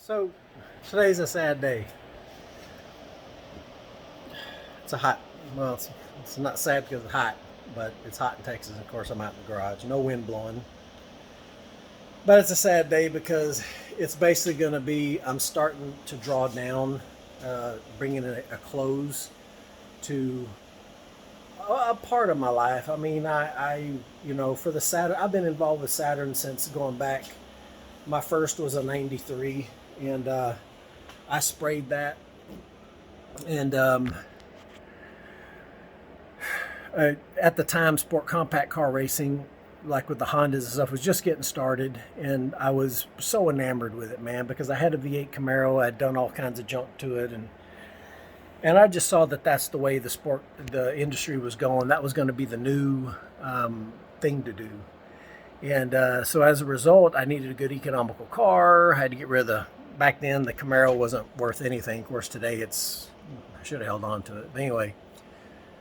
So today's a sad day. It's a hot, well, it's not sad because it's hot, but it's hot in Texas. Of course, I'm out in the garage, no wind blowing. But it's a sad day because it's basically going to be, I'm starting to draw down, bringing a close to a part of my life. I mean, for the Saturn, I've been involved with Saturn since going back. My first was a 93, and I sprayed that. And at the time, sport compact car racing, like with the Hondas and stuff, was just getting started, and I was so enamored with it, man, because I had a V8 Camaro. I'd done all kinds of junk to it, and I just saw that that's the way the industry was going. That was going to be the new thing to do. And so as a result, I needed a good economical car. I had to get rid of back then, the Camaro wasn't worth anything. Of course, today I should have held on to it. But anyway,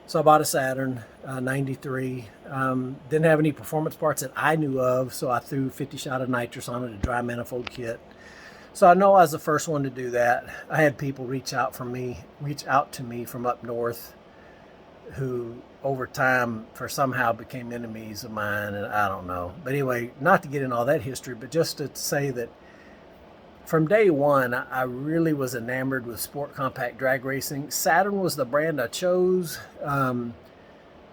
so I bought a Saturn 93. Didn't have any performance parts that I knew of, so I threw 50 shot of nitrous on it, a dry manifold kit. So I know I was the first one to do that. I had people reach out to me from up north who over time somehow became enemies of mine, and I don't know. But anyway, not to get in all that history, but just to say that from day one, I really was enamored with sport compact drag racing. Saturn was the brand I chose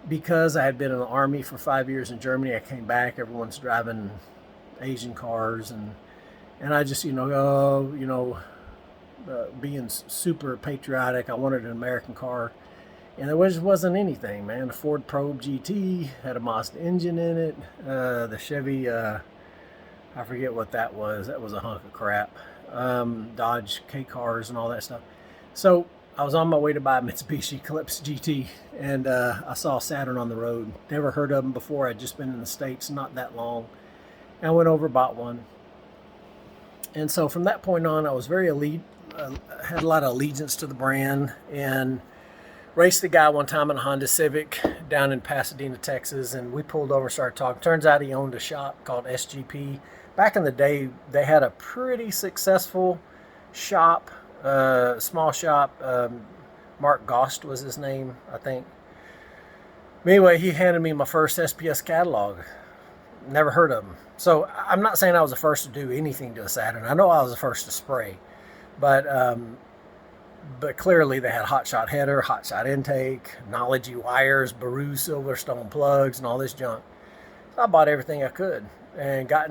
because I had been in the Army for 5 years in Germany. I came back, everyone's driving Asian cars, and I just, being super patriotic, I wanted an American car. And there wasn't anything, man. The Ford Probe GT had a Mazda engine in it. The Chevy, I forget what that was. That was a hunk of crap. Dodge K cars and all that stuff. So I was on my way to buy a Mitsubishi Eclipse GT, and I saw Saturn on the road. Never heard of them before. I'd just been in the States not that long. And I went over, bought one. And so from that point on, I was very elite. Had a lot of allegiance to the brand, and raced the guy one time in a Honda Civic down in Pasadena, Texas, and we pulled over and started talking. Turns out he owned a shop called SGP. Back in the day, they had a pretty successful shop, small shop. Mark Gost was his name, I think. But anyway, he handed me my first SPS catalog. Never heard of him. So I'm not saying I was the first to do anything to a Saturn. I know I was the first to spray, but clearly they had hot shot header, hot shot intake, Knology wires, Baru Silverstone plugs, and all this junk. So I bought everything I could and got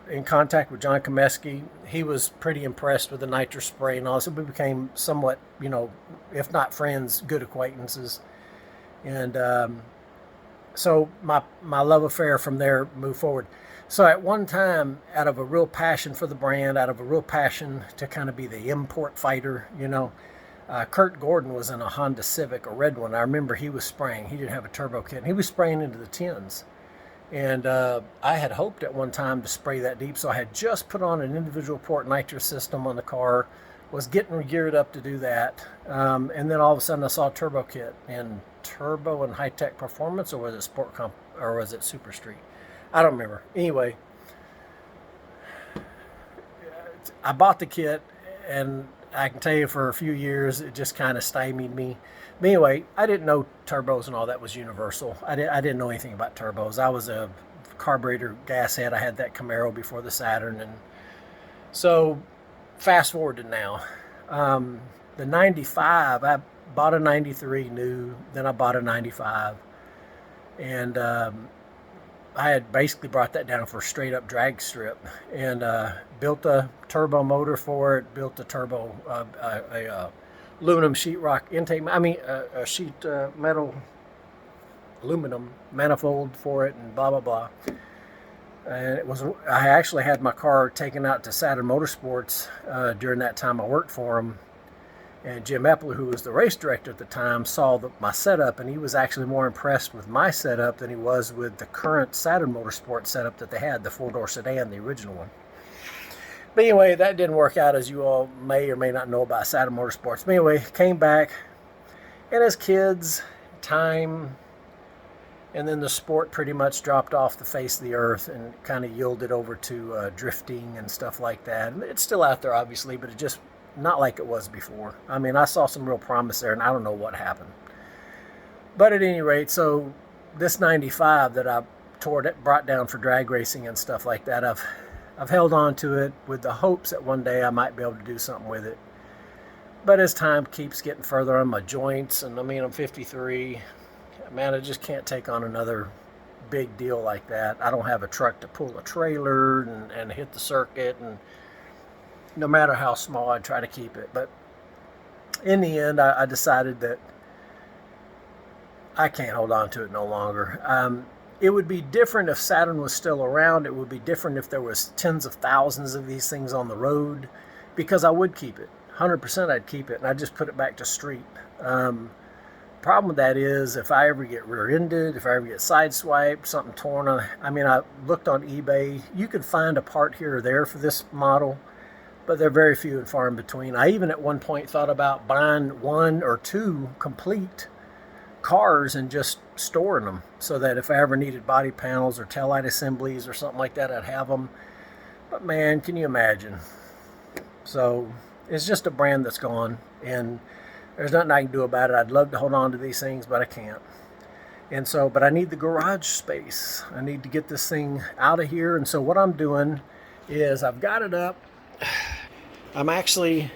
in contact with John Comeski. He was pretty impressed with the nitrous spray and all. So we became somewhat, if not friends, good acquaintances. And so my love affair from there moved forward. So at one time, out of a real passion for the brand, out of a real passion to kind of be the import fighter, Kurt Gordon was in a Honda Civic, a red one. I remember he was spraying. He didn't have a turbo kit. And he was spraying into the tins. And I had hoped at one time to spray that deep. So I had just put on an individual port nitrous system on the car, was getting geared up to do that. And then all of a sudden I saw a turbo kit in turbo and high-tech performance, or was it or was it Super Street? I don't remember. Anyway, I bought the kit, and I can tell you for a few years it just kind of stymied me. But anyway, I didn't know turbos and all that was universal. I didn't know anything about turbos. I was a carburetor gas head. I had that Camaro before the Saturn, and so fast forward to now. The 95, I bought a 93 new, then I bought a 95, and I had basically brought that down for a straight up drag strip, and built a turbo motor for it, built a turbo, aluminum sheetrock intake, a sheet metal aluminum manifold for it, and blah, blah, blah. And I actually had my car taken out to Saturn Motorsports during that time I worked for them. And Jim Epler, who was the race director at the time, saw my setup, and he was actually more impressed with my setup than he was with the current Saturn Motorsport setup that they had, the four-door sedan, the original one. But anyway, that didn't work out, as you all may or may not know about Saturn Motorsports. But anyway, came back, and as kids, time, And then the sport pretty much dropped off the face of the earth and kind of yielded over to drifting and stuff like that. And it's still out there, obviously, but it just not like it was before. I mean, I saw some real promise there, and I don't know what happened. But at any rate, so this 95 that I brought down for drag racing and stuff like that, I've held on to it with the hopes that one day I might be able to do something with it. But as time keeps getting further on my joints, and I mean, I'm 53, man, I just can't take on another big deal like that. I don't have a truck to pull a trailer and hit the circuit, and no matter how small, I try to keep it. But in the end, I decided that I can't hold on to it no longer. It would be different if Saturn was still around. It would be different if there was tens of thousands of these things on the road, because I would keep it. 100% I'd keep it, and I'd just put it back to street. Problem with that is, if I ever get rear-ended, if I ever get sideswiped, something torn on, I mean, I looked on eBay. You could find a part here or there for this model, but they're very few and far in between. I even at one point thought about buying 1 or 2 complete cars and just storing them, so that if I ever needed body panels or taillight assemblies or something like that, I'd have them. But man, can you imagine? So it's just a brand that's gone, and there's nothing I can do about it. I'd love to hold on to these things, but I can't. And so, but I need the garage space. I need to get this thing out of here. And so what I'm doing is I've got it up. I'm actually,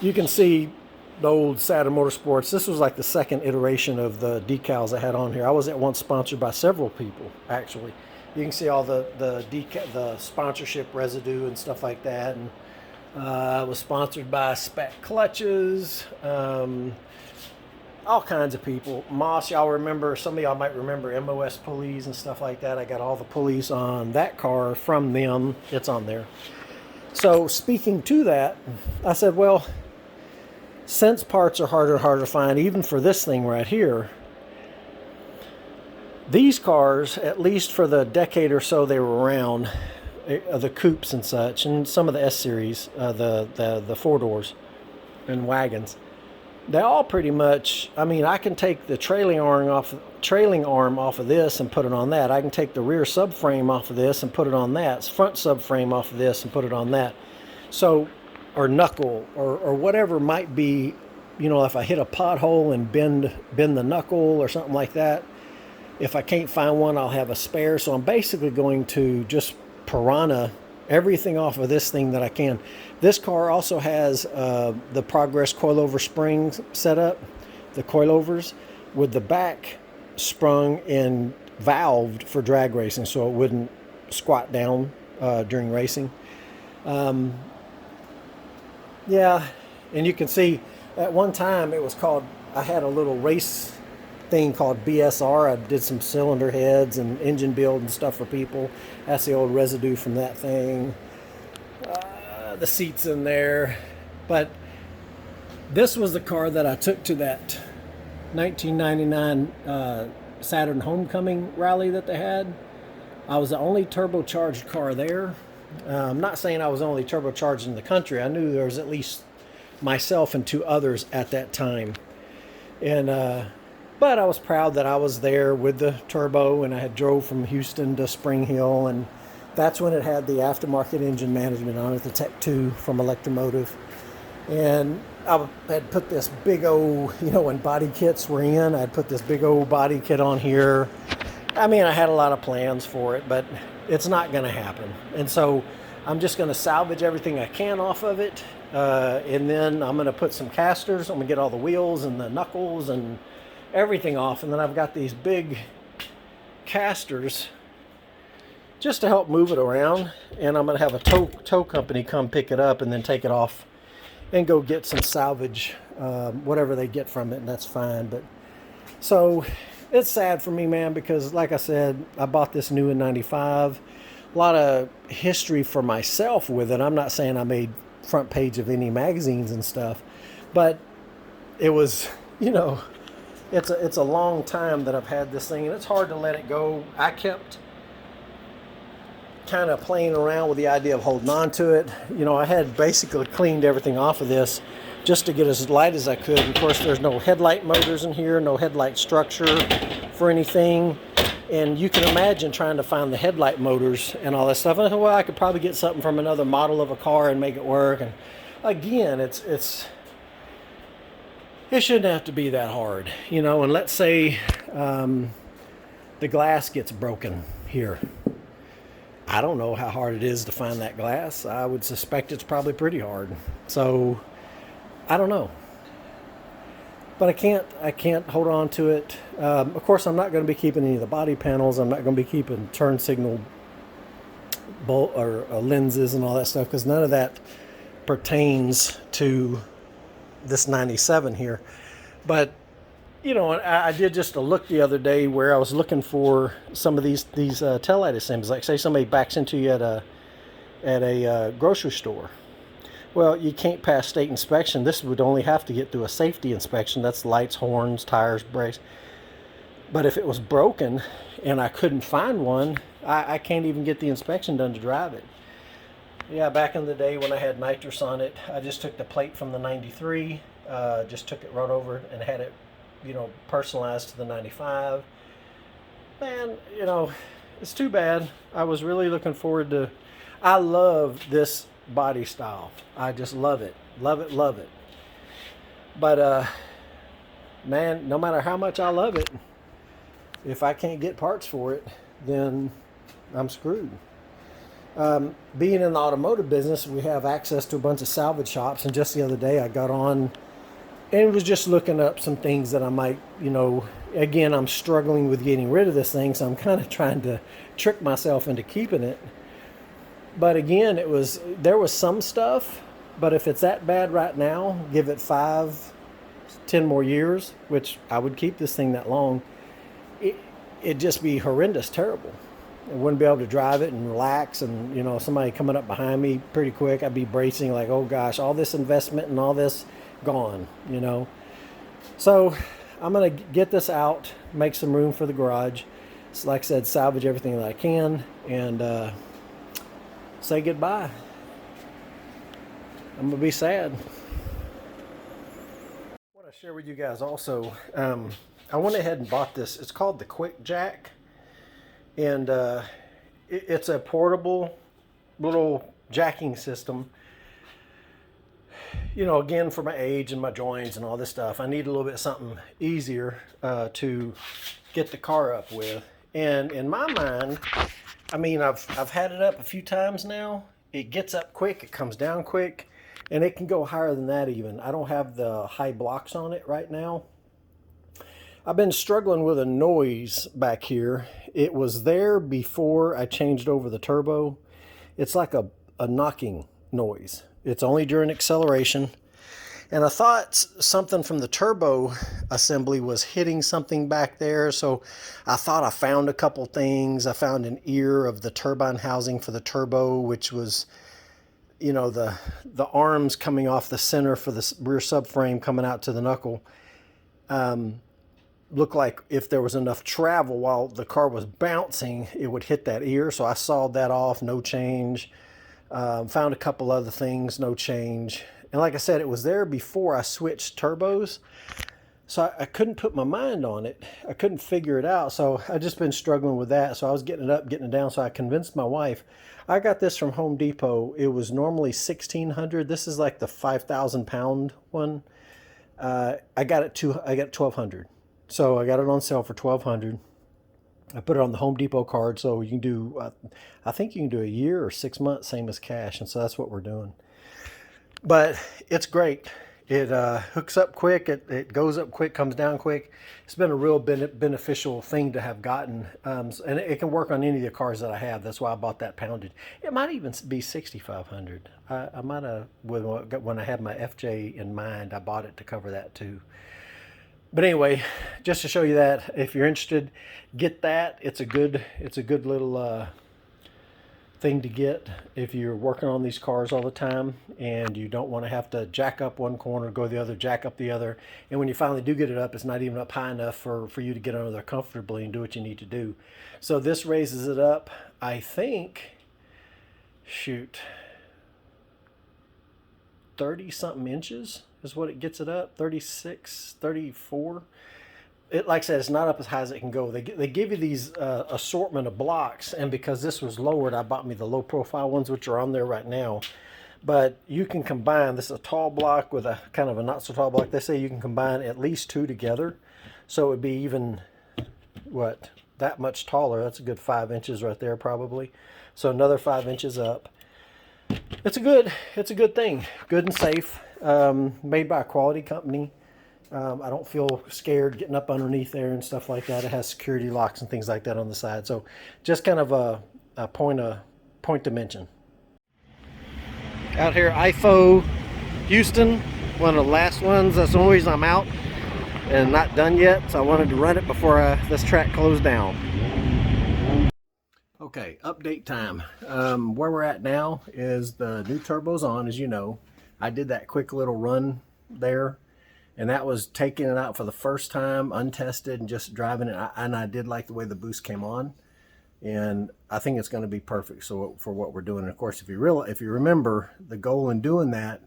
you can see the old Saturn Motorsports. This was like the second iteration of the decals I had on here. I was at once sponsored by several people, actually. You can see all the sponsorship residue and stuff like that. And I was sponsored by Spat Clutches, all kinds of people. Moss, y'all remember, some of y'all might remember MOS pulleys and stuff like that. I got all the pulleys on that car from them. It's on there. So speaking to that, I said, well, since parts are harder and harder to find, even for this thing right here, these cars, at least for the decade or so they were around, the coupes and such, and some of the S-Series, the 4-doors and wagons, they all pretty much, I mean, I can take the trailing arm off of this and put it on that. I can take the rear subframe off of this and put it on that. Front subframe off of this and put it on that. So, or knuckle, or whatever might be, you know, if I hit a pothole and bend the knuckle or something like that. If I can't find one, I'll have a spare. So I'm basically going to just piranha everything off of this thing that I can. This car also has the Progress coilover springs set up, the coilovers, with the back sprung and valved for drag racing, so it wouldn't squat down during racing. Yeah, and you can see at one time it was called, I had a little race thing called BSR. I did some cylinder heads and engine build and stuff for people. That's the old residue from that thing. The seats in there. But this was the car that I took to that 1999 Saturn Homecoming rally that they had. I was the only turbocharged car there. I'm not saying I was only turbocharged in the country. I knew there was at least myself and 2 others at that time. And but I was proud that I was there with the turbo, and I had drove from Houston to Spring Hill, and that's when it had the aftermarket engine management on it, the Tech 2 from Electromotive. And I had put this big old, you know, when body kits were in, I'd put this big old body kit on here. I mean, I had a lot of plans for it, but it's not going to happen. And so I'm just going to salvage everything I can off of it. And then I'm going to put some casters. I'm going to get all the wheels and the knuckles and everything off. And then I've got these big casters just to help move it around. And I'm going to have a tow company come pick it up and then take it off and go get some salvage, whatever they get from it, and that's fine. But so it's sad for me, man, because like I said, I bought this new in 95. A lot of history for myself with it. I'm not saying I made front page of any magazines and stuff, but it was, you know, it's a long time that I've had this thing, and it's hard to let it go. I kept kind of playing around with the idea of holding on to it. You know, I had basically cleaned everything off of this just to get as light as I could. Of course, there's no headlight motors in here, no headlight structure for anything. And you can imagine trying to find the headlight motors and all that stuff. And I thought, well, I could probably get something from another model of a car and make it work. And again, it shouldn't have to be that hard, you know. And let's say the glass gets broken here. I don't know how hard it is to find that glass. I would suspect it's probably pretty hard. So I don't know. But I can't hold on to it. Of course, I'm not going to be keeping any of the body panels. I'm not going to be keeping turn signal lenses and all that stuff, because none of that pertains to this 97 here. But you know, I did just a look the other day where I was looking for some of these taillight assemblies. Like, say somebody backs into you at a grocery store. Well, you can't pass state inspection. This would only have to get through a safety inspection. That's lights, horns, tires, brakes. But if it was broken and I couldn't find one, I can't even get the inspection done to drive it. Yeah, back in the day when I had nitrous on it, I just took the plate from the 93, just took it right over and had it, you know, personalized to the 95. Man, you know, it's too bad. I was really looking forward to, I love this body style. I just love it. Love it, love it. But, man, no matter how much I love it, if I can't get parts for it, then I'm screwed. Being in the automotive business, we have access to a bunch of salvage shops, and just the other day I got on and was just looking up some things that I might, you know, again, I'm struggling with getting rid of this thing, so I'm kind of trying to trick myself into keeping it. But again, there was some stuff, but if it's that bad right now, give it 5, 10 more years, which I would keep this thing that long, it'd just be horrendous, terrible. I wouldn't be able to drive it and relax, and, you know, somebody coming up behind me pretty quick, I'd be bracing like, oh gosh, all this investment and all this gone, you know. So I'm going to get this out, make some room for the garage. So like I said, salvage everything that I can, and say goodbye. I'm going to be sad. I want to share with you guys also, I went ahead and bought this. It's called the Quick Jack. And it's a portable little jacking system. You know, again, for my age and my joints and all this stuff, I need a little bit something easier to get the car up with. And in my mind, I mean, I've had it up a few times now. It gets up quick, it comes down quick, and it can go higher than that even. I don't have the high blocks on it right now. I've been struggling with a noise back here. It was there before I changed over the turbo. It's like a knocking noise. It's only during acceleration. And I thought something from the turbo assembly was hitting something back there. So I thought I found a couple things. I found an ear of the turbine housing for the turbo, which was, you know, the arms coming off the center for the rear subframe coming out to the knuckle. Looked like if there was enough travel while the car was bouncing, it would hit that ear. So I sawed that off, no change. Found a couple other things, no change. And like I said, it was there before I switched turbos. So I couldn't put my mind on it. I couldn't figure it out. So I just been struggling with that. So I was getting it up, getting it down. So I convinced my wife. I got this from Home Depot. It was normally $1,600. This is like the 5,000 pound one. I got $1,200. So I got it on sale for $1,200. I put it on the Home Depot card, so you can do, I think you can do a year or 6 months, same as cash, and so that's what we're doing. But it's great. It hooks up quick, it goes up quick, comes down quick. It's been a real beneficial thing to have gotten, and it can work on any of the cars that I have. That's why I bought that pounded. It might even be $6,500. I might have, when I had my FJ in mind, I bought it to cover that too. But anyway, just to show you that, if you're interested, get that. It's a good little thing to get if you're working on these cars all the time and you don't want to have to jack up one corner, go the other, jack up the other. And when you finally do get it up, it's not even up high enough for you to get under there comfortably and do what you need to do. So this raises it up, I think, 30-something inches is what it gets it up. 36, 34. It, like I said, it's not up as high as it can go. They give you these assortment of blocks, and because this was lowered, I bought me the low profile ones, which are on there right now. But you can combine, this is a tall block with a kind of a not so tall block. They say you can combine at least two together. So it would be even, what, that much taller. That's a good 5 inches right there probably. So another 5 inches up. It's a good thing. Good and safe. Made by a quality company. I don't feel scared getting up underneath there and stuff like that. It has security locks and things like that on the side. So just kind of a point to mention. Out here, IFO Houston, one of the last ones. That's the only reason I'm out and not done yet. So I wanted to run it before this track closed down. Okay, update time. Where we're at now is the new turbo's on, as you know. I did that quick little run there. And that was taking it out for the first time, untested, and just driving it. And I did like the way the boost came on. And I think it's going to be perfect for what we're doing. And of course, if you remember, the goal in doing that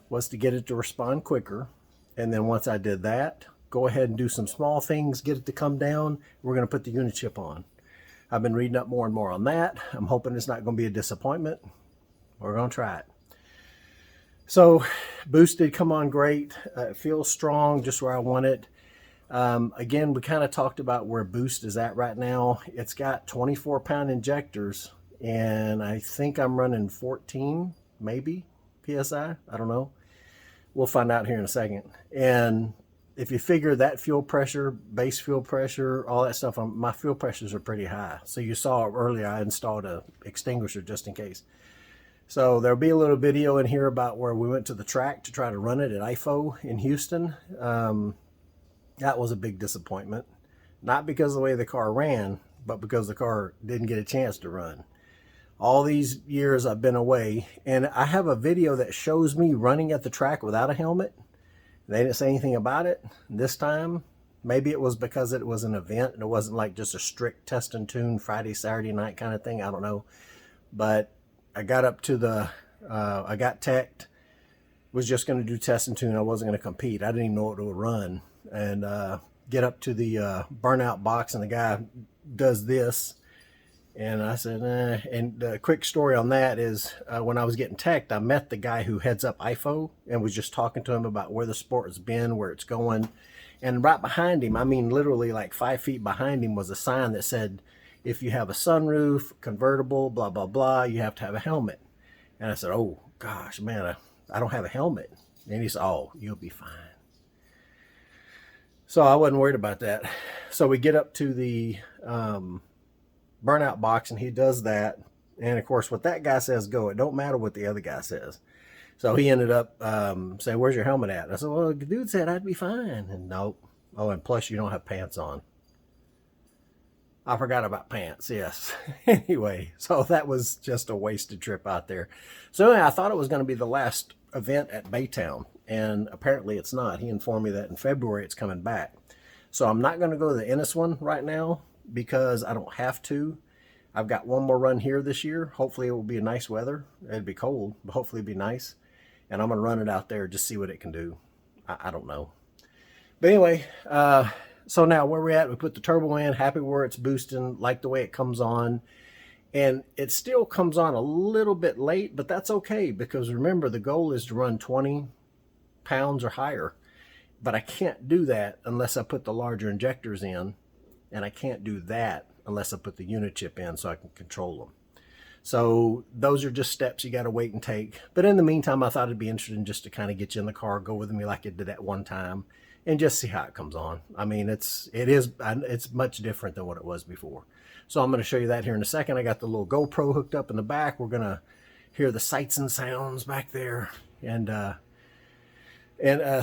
was to get it to respond quicker. And then once I did that, go ahead and do some small things, get it to come down. We're going to put the UNICHIP on. I've been reading up more and more on that. I'm hoping it's not going to be a disappointment. We're going to try it. So boost did come on great. It feels strong, just where I want it. Again, we kind of talked about where boost is at right now. It's got 24-pound injectors, and I think I'm running 14, maybe, PSI. I don't know. We'll find out here in a second. And if you figure that fuel pressure, base fuel pressure, all that stuff, my fuel pressures are pretty high. So you saw earlier I installed a extinguisher just in case. So there'll be a little video in here about where we went to the track to try to run it at IFO in Houston. That was a big disappointment. Not because of the way the car ran, but because the car didn't get a chance to run. All these years I've been away, and I have a video that shows me running at the track without a helmet. They didn't say anything about it this time. Maybe it was because it was an event and it wasn't like just a strict test and tune Friday, Saturday night kind of thing. I don't know. But I got up to the, I got teched, was just going to do test and tune. I wasn't going to compete. I didn't even know what it would run. And get up to the burnout box, and the guy does this. And I said, And the quick story on that is when I was getting teched, I met the guy who heads up IFO and was just talking to him about where the sport has been, where it's going. And right behind him, I mean, literally like 5 feet behind him, was a sign that said, if you have a sunroof, convertible, blah, blah, blah, you have to have a helmet. And I said, oh, gosh, man, I don't have a helmet. And he said, oh, you'll be fine. So I wasn't worried about that. So we get up to the burnout box, and he does that. And, of course, what that guy says, go. It don't matter what the other guy says. So he ended up saying, where's your helmet at? And I said, well, the dude said I'd be fine. And nope. Oh, and plus you don't have pants on. I forgot about pants, yes. Anyway, so that was just a wasted trip out there. So anyway, I thought it was going to be the last event at Baytown, and apparently it's not. He informed me that in February it's coming back. So I'm not going to go to the Ennis one right now because I don't have to. I've got one more run here this year. Hopefully it will be a nice weather. It'd be cold, but hopefully it'll be nice. And I'm going to run it out there, just see what it can do. I don't know. But anyway, so now where we're at, we put the turbo in, happy where it's boosting, like the way it comes on. And it still comes on a little bit late, but that's okay, because remember, the goal is to run 20 pounds or higher. But I can't do that unless I put the larger injectors in, and I can't do that unless I put the UNICHIP in so I can control them. So those are just steps you got to wait and take. But in the meantime, I thought it'd be interesting just to kind of get you in the car, go with me like it did that one time, and just see how it comes on. I mean, it's much different than what it was before. So I'm going to show you that here in a second. I got the little GoPro hooked up in the back. We're going to hear the sights and sounds back there. And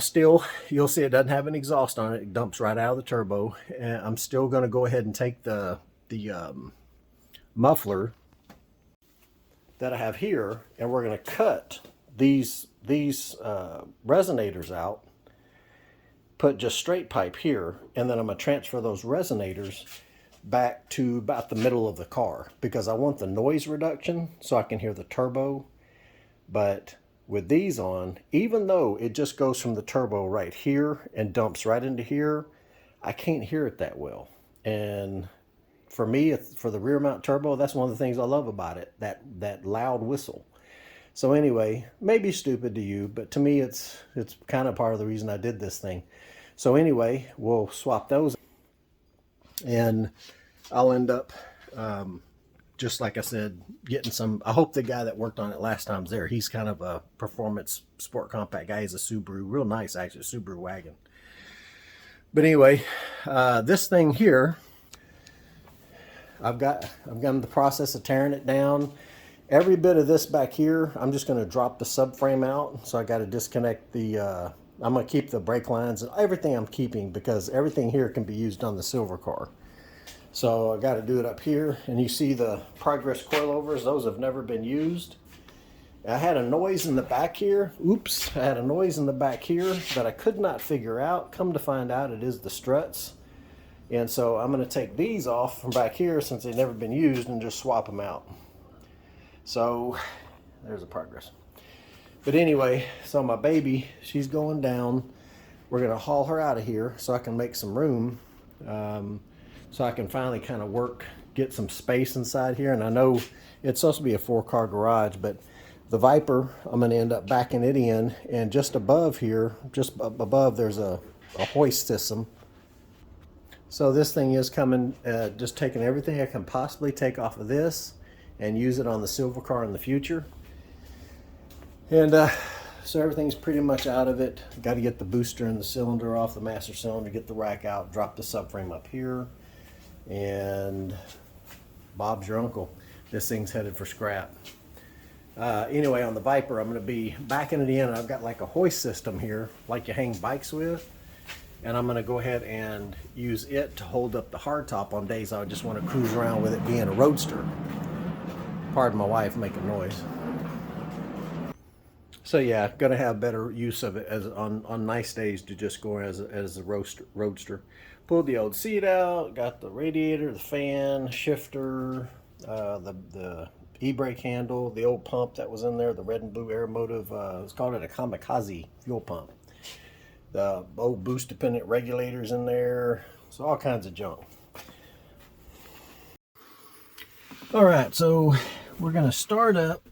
still, you'll see it doesn't have an exhaust on it. It dumps right out of the turbo. And I'm still going to go ahead and take the muffler that I have here, and we're going to cut these resonators out, put just straight pipe here, and then I'm going to transfer those resonators back to about the middle of the car, because I want the noise reduction so I can hear the turbo, but with these on, even though it just goes from the turbo right here and dumps right into here, I can't hear it that well. And for me, for the rear mount turbo, that's one of the things I love about it, that loud whistle. So anyway, maybe stupid to you, but to me, it's kind of part of the reason I did this thing. So anyway, we'll swap those, and I'll end up, just like I said, getting some. I hope the guy that worked on it last time's there. He's kind of a performance sport compact guy. He's a Subaru, real nice actually, Subaru wagon. But anyway, this thing here, I'm in the process of tearing it down. Every bit of this back here, I'm just going to drop the subframe out. So I got to disconnect the, I'm going to keep the brake lines and everything I'm keeping, because everything here can be used on the silver car. So I got to do it up here. And you see the Progress coilovers, those have never been used. I had a noise in the back here. Oops, I had a noise in the back here that I could not figure out. Come to find out, it is the struts. And so I'm going to take these off from back here, since they've never been used, and just swap them out. So there's a Progress. But anyway, so my baby, she's going down. We're going to haul her out of here so I can make some room, so I can finally kind of get some space inside here. And I know it's supposed to be a 4-car garage, but the Viper, I'm going to end up backing it in, and just above here, just above, there's a hoist system. So this thing is coming, just taking everything I can possibly take off of this and use it on the silver car in the future. And so everything's pretty much out of it. Got to get the booster and the cylinder off the master cylinder, get the rack out, drop the subframe up here, and Bob's your uncle. This thing's headed for scrap. Anyway, on the Viper, I'm going to be backing it in. I've got like a hoist system here, like you hang bikes with. And I'm going to go ahead and use it to hold up the hardtop on days I just want to cruise around with it being a roadster. Pardon my wife making noise. So yeah, going to have better use of it as on nice days to just go as a roadster. Pulled the old seat out, got the radiator, the fan, shifter, the e-brake handle, the old pump that was in there, the red and blue Aeromotive, let's call it a Kamikaze fuel pump. The old boost dependent regulators in there, so all kinds of junk. All right, so we're going to start up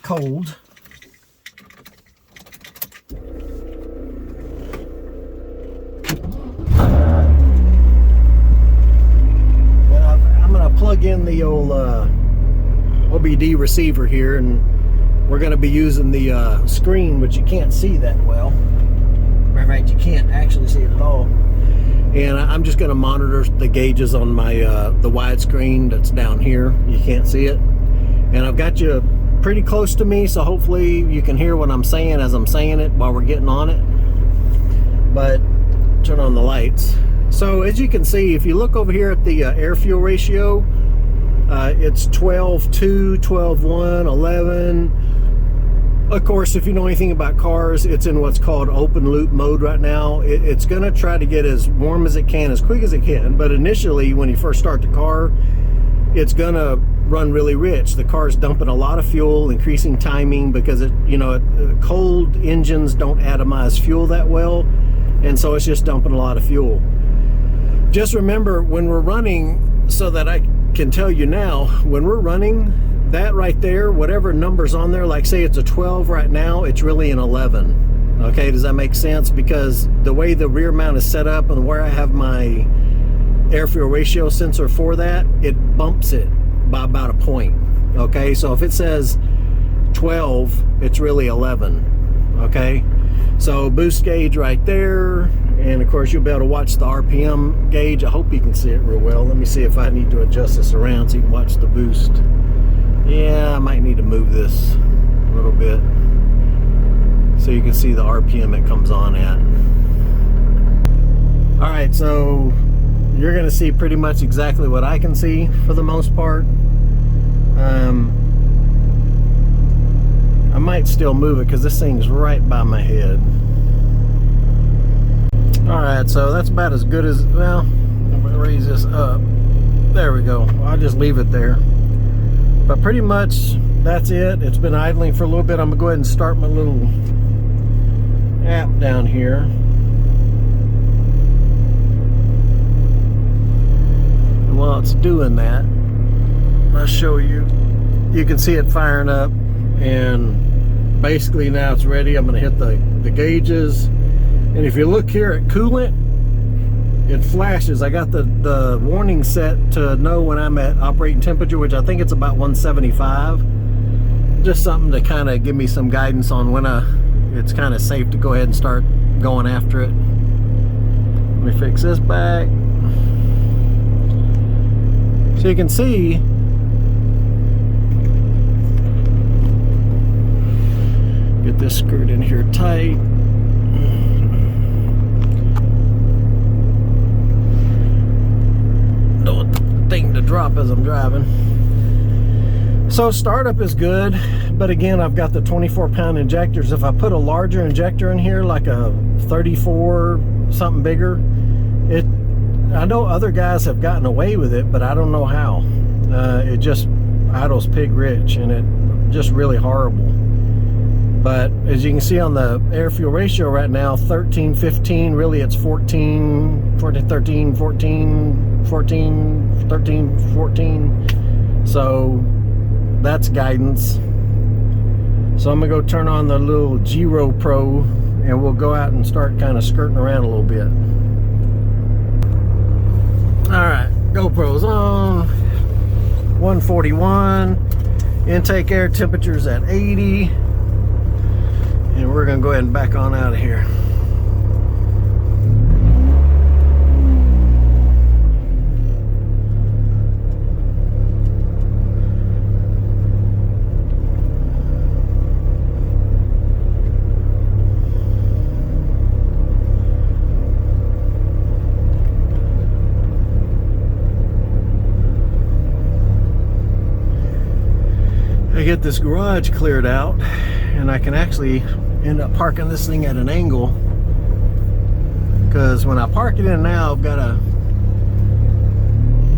cold. And I'm going to plug in the old OBD receiver here, and we're going to be using the screen, which you can't see that well. Right, you can't actually see it at all. And I'm just going to monitor the gauges on my the widescreen that's down here. You can't see it. And I've got you pretty close to me, so hopefully you can hear what I'm saying as I'm saying it while we're getting on it. But turn on the lights. So as you can see, if you look over here at the air-fuel ratio, it's 12:2, 12:1, 11. Of course, if you know anything about cars, it's in what's called open loop mode right now. It's going to try to get as warm as it can, as quick as it can. But initially, when you first start the car, it's going to run really rich. The car's dumping a lot of fuel, increasing timing, because cold engines don't atomize fuel that well. And so it's just dumping a lot of fuel. Just remember, when we're running, so that I can tell you now, when we're running, that right there, whatever number's on there, like say it's a 12 right now, it's really an 11. Okay, does that make sense? Because the way the rear mount is set up and where I have my air-fuel ratio sensor for that, it bumps it by about a point. Okay, so if it says 12, it's really 11. Okay, so boost gauge right there, and of course you'll be able to watch the RPM gauge. I hope you can see it real well. Let me see if I need to adjust this around so you can watch the boost. Yeah, I might need to move this a little bit so you can see the RPM it comes on at. All right, so you're going to see pretty much exactly what I can see for the most part. I might still move it because this thing's right by my head. All right, so that's about as good as, well, I'm going to raise this up. There we go. I'll just leave it there. But pretty much that's it. It's been idling for a little bit. I'm gonna go ahead and start my little app down here. And while it's doing that, I'll show you. You can see it firing up, and basically now it's ready. I'm gonna hit the gauges, and if you look here at coolant, it flashes. I got the warning set to know when I'm at operating temperature, which I think it's about 175. Just something to kind of give me some guidance on when it's kind of safe to go ahead and start going after it. Let me fix this back. So you can see get this screwed in here tight. Don't want the thing to drop as I'm driving. So startup is good, but again, I've got the 24-pound injectors. If I put a larger injector in here, like a 34 something bigger, I know other guys have gotten away with it, but I don't know how. It just idles pig rich, and it just really horrible. But as you can see on the air fuel ratio right now, 13, 15, really it's 14, 13, 14, 14, 13, 14. So that's guidance. So I'm gonna go turn on the little Giro Pro, and we'll go out and start kind of skirting around a little bit. All right, GoPro's on. 141. Intake air temperature's at 80. And we're gonna go ahead and back on out of here. I get this garage cleared out, and I can actually end up parking this thing at an angle, because when I park it in now, I've got to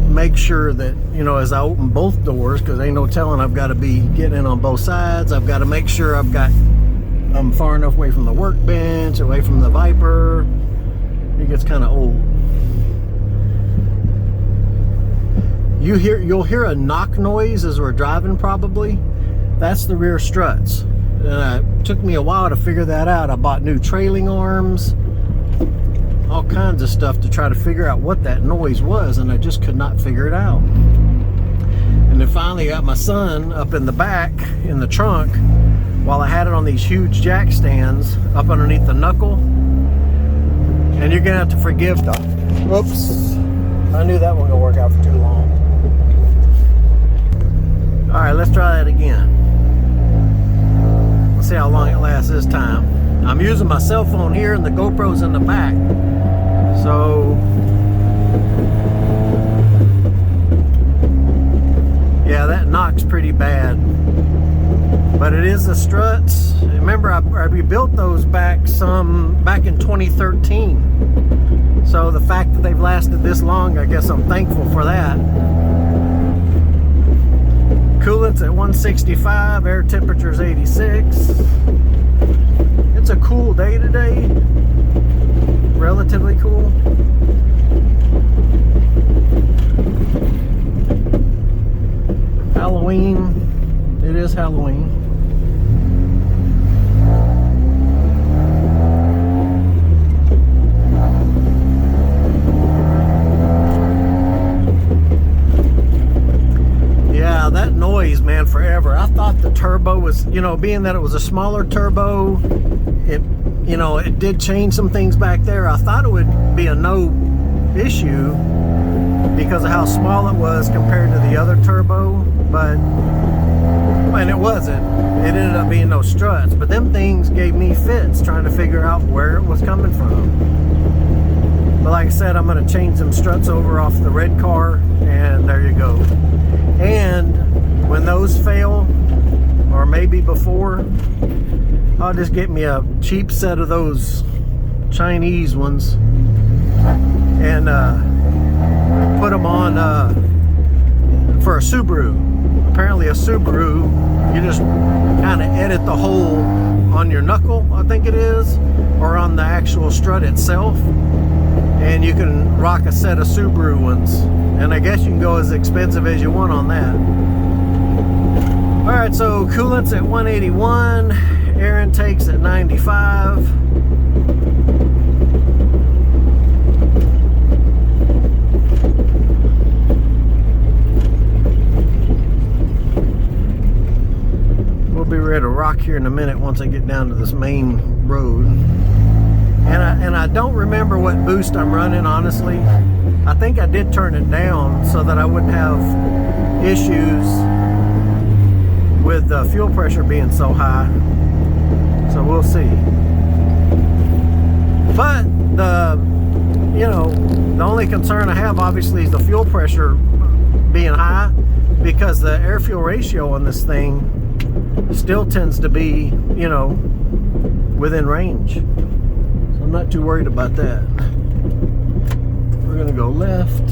make sure that, you know, as I open both doors, because ain't no telling, I've got to be getting in on both sides. I've got to make sure I'm far enough away from the workbench, away from the Viper. It gets kind of old. You'll hear a knock noise as we're driving, probably. That's the rear struts. It took me a while to figure that out. I bought new trailing arms, all kinds of stuff to try to figure out what that noise was, and I just could not figure it out. And then finally got my son up in the back, in the trunk, while I had it on these huge jack stands up underneath the knuckle. And you're gonna have to forgive the, whoops, I knew that wasn't gonna work out for too long. All right, let's try that again. Let's see how long it lasts this time. I'm using my cell phone here, and the GoPro's in the back. So, yeah, that knocks pretty bad. But it is the struts. Remember, I rebuilt those back in 2013. So the fact that they've lasted this long, I guess I'm thankful for that. Coolant's at 165, air temperature's 86. It's a cool day today. Relatively cool. Halloween. It is Halloween. Yeah, that noise, man, forever. I thought the turbo was, you know, being that it was a smaller turbo, it, you know, it did change some things back there. I thought it would be a no issue because of how small it was compared to the other turbo, but, and it wasn't. It ended up being no struts, but them things gave me fits trying to figure out where it was coming from. But like I said, I'm going to change them struts over off the red car, and there you go. And when those fail, or maybe before, I'll just get me a cheap set of those Chinese ones and put them on for a Subaru. Apparently a Subaru You just kind of edit the hole on your knuckle, I think it is, or on the actual strut itself, and you can rock a set of Subaru ones. And I guess you can go as expensive as you want on that. Alright, so coolant's at 181, air intake's at 95. We'll be ready to rock here in a minute once I get down to this main road. And I don't remember what boost I'm running, honestly. I think I did turn it down so that I wouldn't have issues with the fuel pressure being so high. So we'll see. But the only concern I have obviously is the fuel pressure being high, because the air fuel ratio on this thing still tends to be, within range. So I'm not too worried about that. We're gonna go left.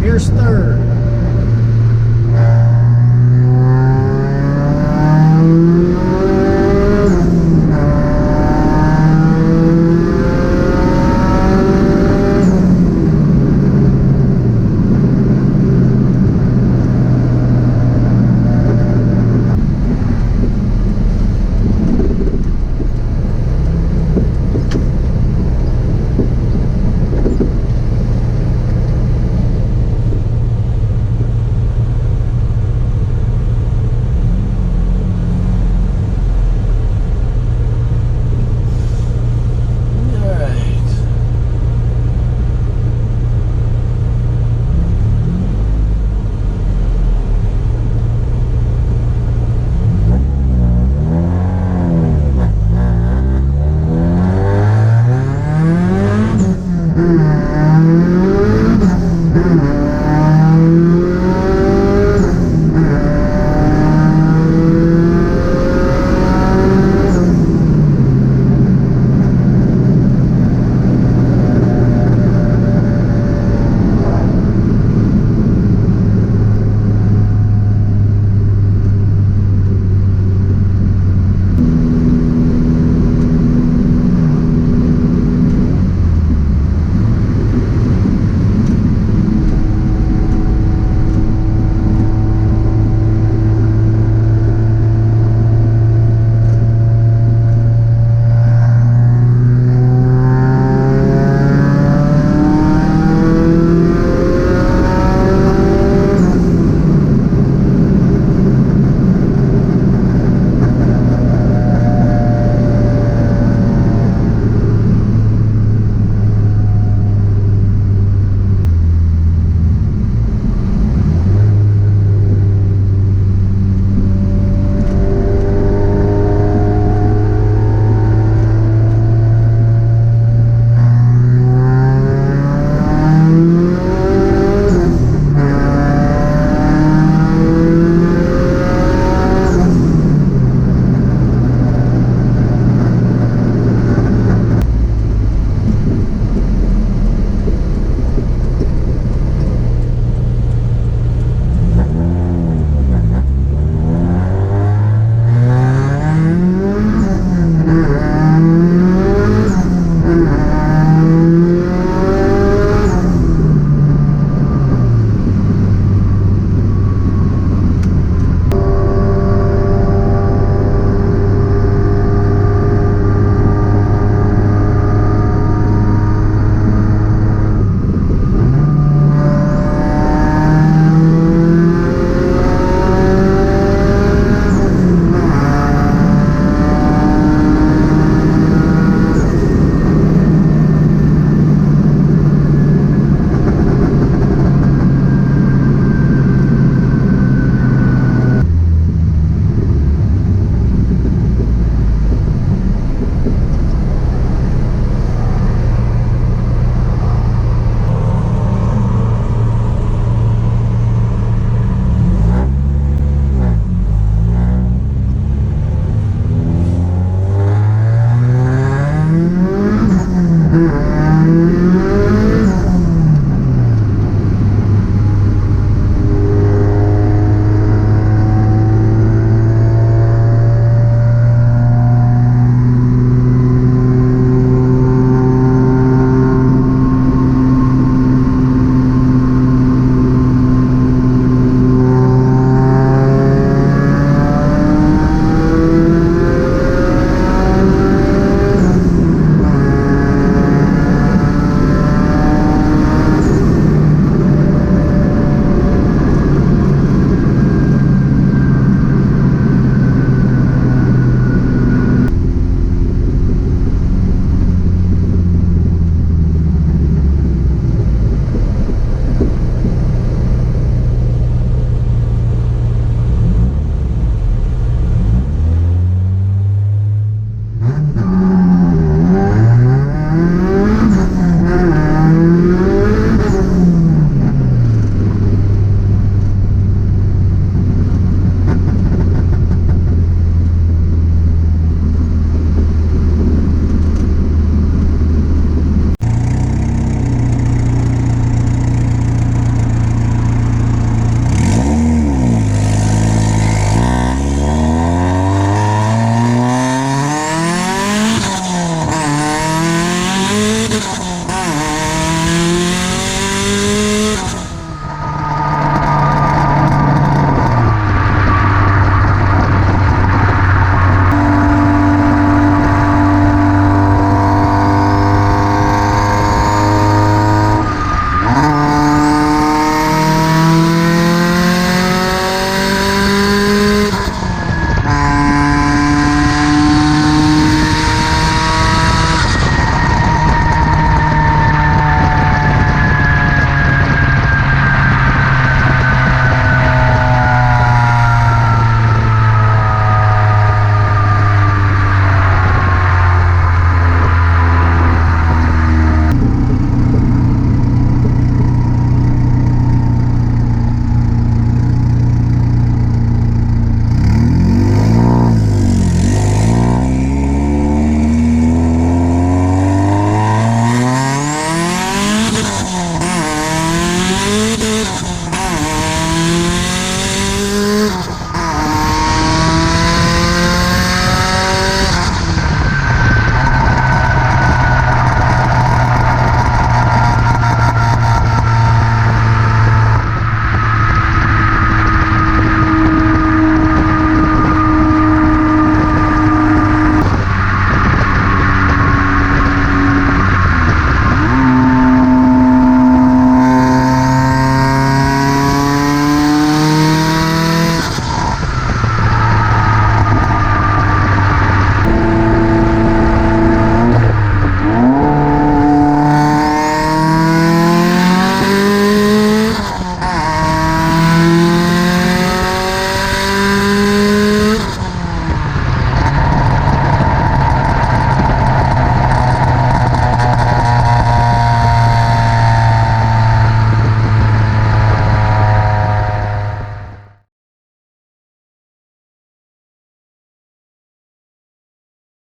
Here's third.